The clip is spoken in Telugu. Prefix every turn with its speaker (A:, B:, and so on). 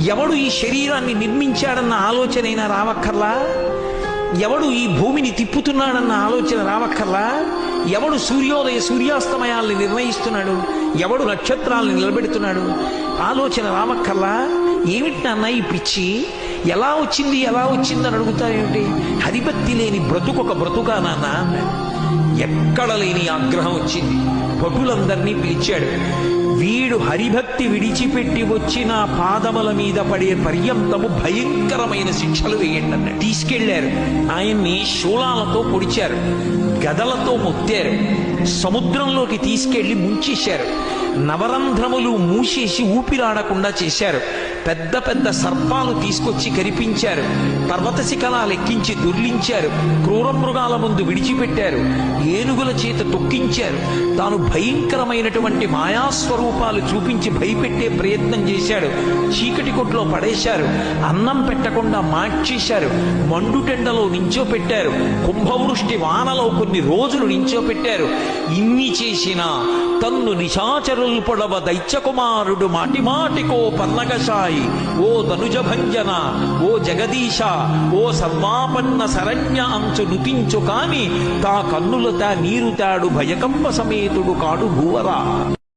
A: ఎవడు ఈ శరీరాన్ని నిర్మించాడన్న ఆలోచనైనా రావక్కర్లా? ఎవడు ఈ భూమిని తిప్పుతున్నాడన్న ఆలోచన రావక్కర్లా? ఎవడు సూర్యోదయ సూర్యాస్తమయాల్ని నిర్ణయిస్తున్నాడు? ఎవడు నక్షత్రాలను నిలబెడుతున్నాడు? ఆలోచన రావక్కర్లా? ఏమిటి నాన్న ఈ పిచ్చి? ఎలా వచ్చింది అని అడుగుతారేమిటి? హరిభక్తి లేని బ్రతుకొక బ్రతుకా నాన్న అన్నాడు. ఎక్కడ లేని ఆగ్రహం వచ్చింది. భటులందరినీ పిలిచాడు. వీడు హరిభక్తి విడిచిపెట్టి వచ్చిన పాదముల మీద పడే పర్యంతము భయంకరమైన శిక్షలు వేయండి అన్నాడు. తీసుకెళ్లారు. ఆయన్ని శూలాలతో పొడిచారు, గదలతో మొత్తారు, సముద్రంలోకి తీసుకెళ్లి ముంచేశారు, నవరంధ్రములు మూసేసి ఊపిరాడకుండా చేశారు, పెద్ద పెద్ద సర్పాలు తీసుకొచ్చి కరిపించారు, పర్వత శిఖరాలు ఎక్కించి దుర్లించారు, క్రూర మృగాల ముందు విడిచిపెట్టారు, ఏనుగుల చేత తొక్కించారు, తాను భయంకరమైనటువంటి మాయాస్వరూపాలు చూపించి భయపెట్టే ప్రయత్నం చేశాడు, చీకటి కొట్లో పడేశారు, అన్నం పెట్టకుండా మార్చేశారు, మండుటెండలో నించోపెట్టారు, కుంభవృష్టి వానలో కొన్ని రోజులు నించోపెట్టారు. ఇన్ని చేసినా తన్ను నిశాచరుల్ పొడవ దైత్యకుమారుడు మాటిమాటికో పన్నగశాయి, ఓ తనుజభంజన, ఓ జగదీశ, ఓ సర్వాపన్న శరణ్య అంచు నుతించు కాని తా కన్నులత నీరుతాడు భయకంప సమేతుడు కాడు భూవరా.